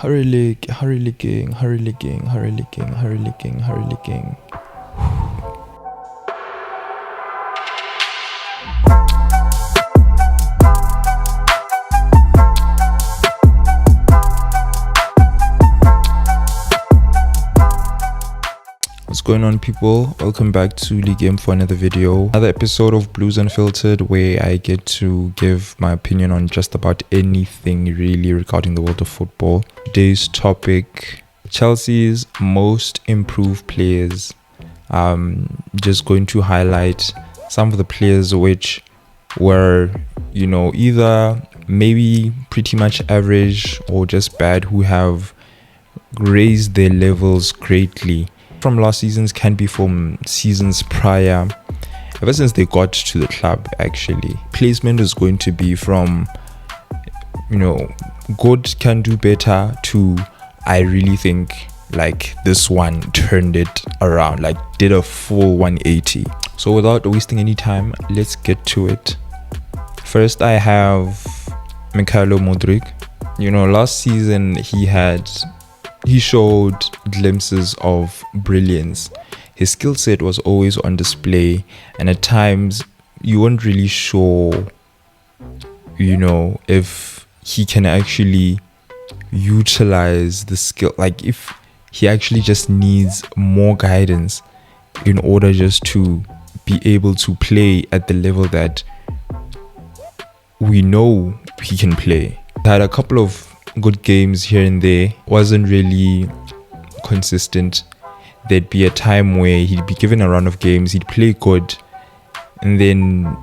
Hurry licking. What's going on, people? Welcome back to the game for another video, another episode of Blues Unfiltered, where I get to give my opinion on just about anything really regarding the world of football. Today's topic: Chelsea's most improved players. Just going to highlight some of the players which were, either maybe pretty much average or just bad, who have raised their levels greatly from last season's, can be from seasons prior, ever since they got to the club. Actually, placement is going to be from good, can do better, to I really think like this one turned it around, like did a full 180. So without wasting any time, let's get to it. First, I have Mikhailo Modric. Last season he showed glimpses of brilliance. His skill set was always on display, and at times you weren't really sure, if he can actually utilize the skill, like if he actually just needs more guidance in order just to be able to play at the level that we know he can play. He had a couple of good games here and there, wasn't really consistent. There'd be a time where he'd be given a run of games, he'd play good, and then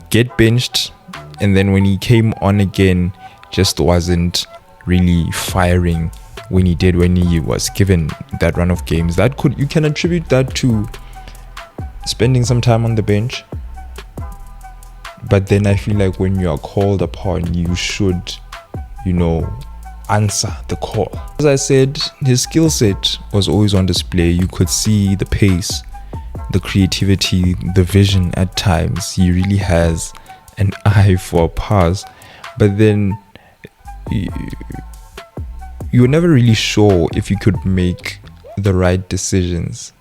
get benched, and then when he came on again, just wasn't really firing when he was given that run of games. You can attribute that to spending some time on the bench, but then I feel like when you are called upon, you should answer the call. As I said, his skill set was always on display. You could see the pace, the creativity, the vision at times. He really has an eye for a pass, but then you were never really sure if you could make the right decisions,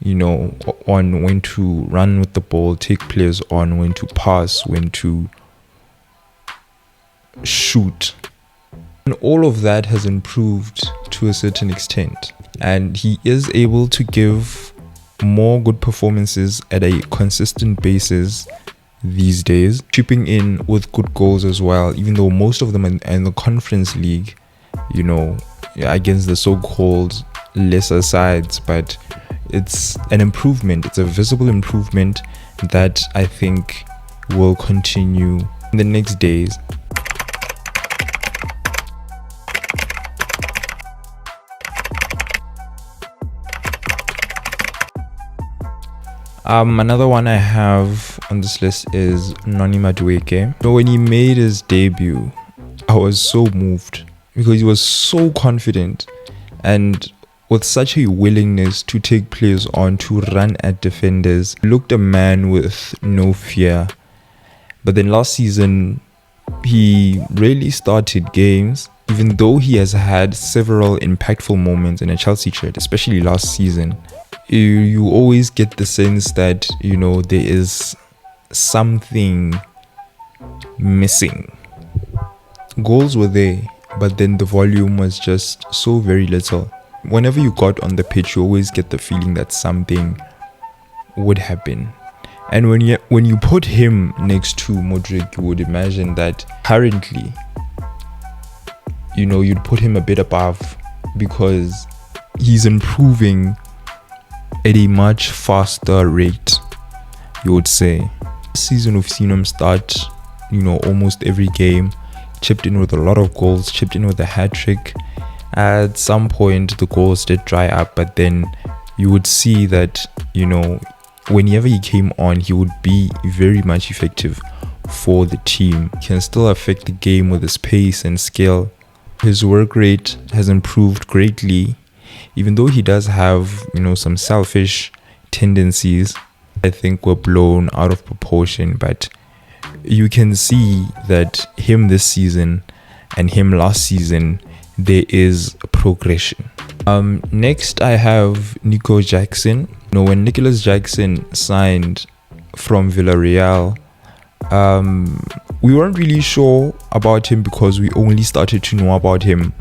on when to run with the ball, take players on, when to pass, when to shoot. And all of that has improved to a certain extent, and he is able to give more good performances at a consistent basis these days, chipping in with good goals as well, even though most of them in the Conference League, against the so-called lesser sides. But it's an improvement, it's a visible improvement that I think will continue in the next days. Another one I have on this list is Noni Madueke. When he made his debut, I was so moved because he was so confident and with such a willingness to take players on, to run at defenders. He looked a man with no fear. But then last season, he really started games, even though he has had several impactful moments in a Chelsea shirt, especially last season. You always get the sense that there is something missing. Goals were there, but then the volume was just so very little. Whenever you got on the pitch, you always get the feeling that something would happen. And when you put him next to Modric, you would imagine that currently, you'd put him a bit above, because he's improving at a much faster rate, you would say. This season we've seen him start, almost every game, chipped in with a lot of goals, chipped in with a hat-trick. At some point the goals did dry up, but then you would see that, whenever he came on, he would be very much effective for the team. He can still affect the game with his pace and skill. His work rate has improved greatly, even though he does have, some selfish tendencies, I think, were blown out of proportion. But you can see that him this season and him last season, there is progression. Next I have Nico Jackson. When Nicholas Jackson signed from Villarreal, we weren't really sure about him because we only started to know about him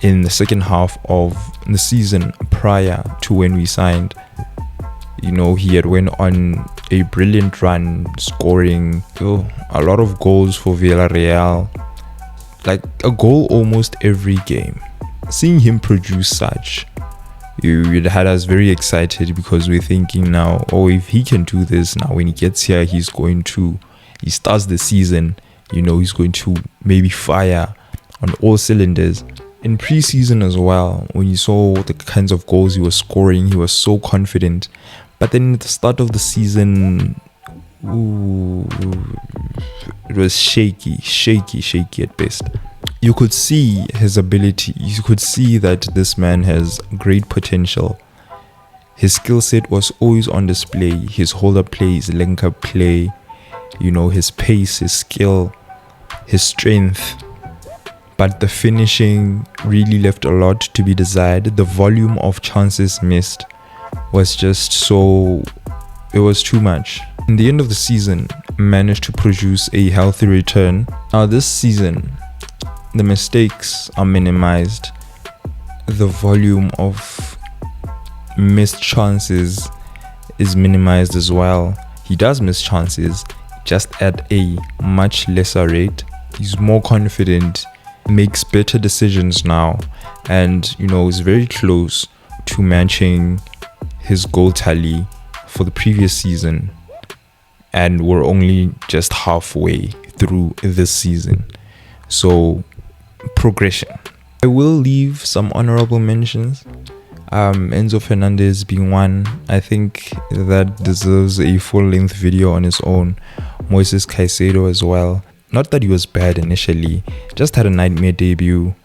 in the second half of the season prior to when we signed. He had went on a brilliant run, scoring a lot of goals for Villarreal, like a goal almost every game. Seeing him produce such, it had us very excited because we're thinking now, if he can do this now, when he gets here, he starts the season, he's going to maybe fire on all cylinders. In pre-season as well, when you saw the kinds of goals he was scoring, he was so confident. But then at the start of the season, it was shaky at best. You could see his ability. You could see that this man has great potential. His skill set was always on display. His hold-up play, his link-up play, his pace, his skill, his strength. But the finishing really left a lot to be desired. The volume of chances missed was just it was too much. In the end of the season, managed to produce a healthy return. Now this season, the mistakes are minimized. The volume of missed chances is minimized as well. He does miss chances, just at a much lesser rate. He's more confident, makes better decisions now, and is very close to matching his goal tally for the previous season, and we're only just halfway through this season. So progression. I will leave some honorable mentions. Enzo Fernandez being one. I think that deserves a full-length video on its own. Moises Caicedo as well. Not that he was bad initially, just had a nightmare debut,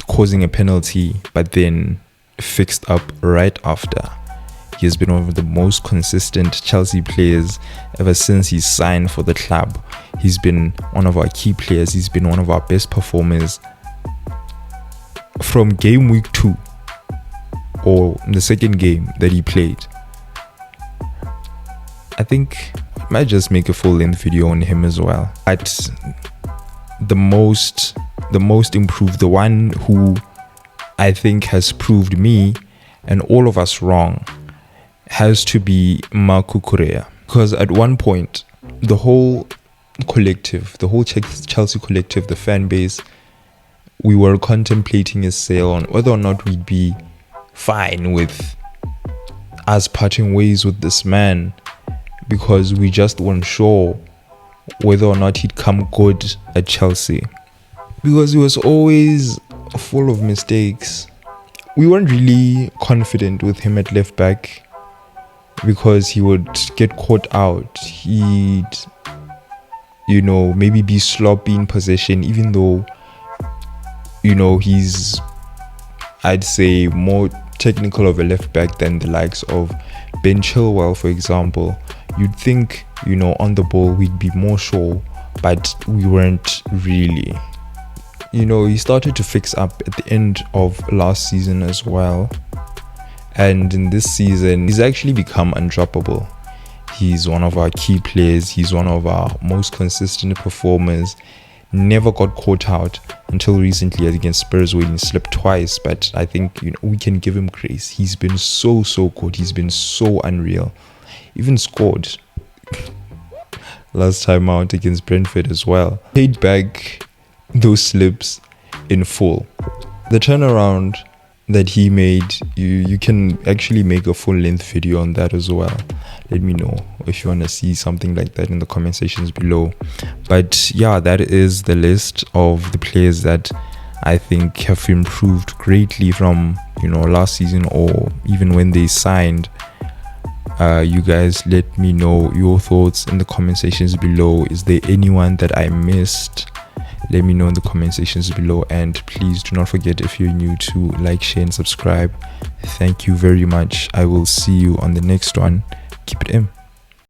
causing a penalty, but then fixed up right after. He has been one of the most consistent Chelsea players ever since he signed for the club. He's been one of our key players. He's been one of our best performers from game week 2, or the second game that he played. I think I might just make a full-length video on him as well. But the most improved, the one who I think has proved me and all of us wrong, has to be Marco Correa. Because at one point, the whole collective, the whole Chelsea collective, the fan base, we were contemplating a sale on whether or not we'd be fine with us parting ways with this man, because we just weren't sure whether or not he'd come good at Chelsea, because he was always full of mistakes. We weren't really confident with him at left back because he would get caught out. He'd maybe be sloppy in possession, even though he's, I'd say, more technical of a left back than the likes of Ben Chilwell, for example. You'd think, on the ball we'd be more sure, but we weren't really. He started to fix up at the end of last season as well. And in this season, he's actually become undroppable. He's one of our key players. He's one of our most consistent performers. Never got caught out until recently against Spurs when he slipped twice. But I think we can give him grace. He's been so good. He's been so unreal. Even scored last time out against Brentford as well. Paid back those slips in full. The turnaround that he made, you can actually make a full-length video on that as well. Let me know if you want to see something like that in the comment sections below. But yeah, that is the list of the players that I think have improved greatly from last season, or even when they signed. You guys let me know your thoughts in the comment sections below. Is there anyone that I missed? Let me know in the comment sections below, and please do not forget, if you're new, to like, share and subscribe. Thank you very much. I will see you on the next one. Keep it in.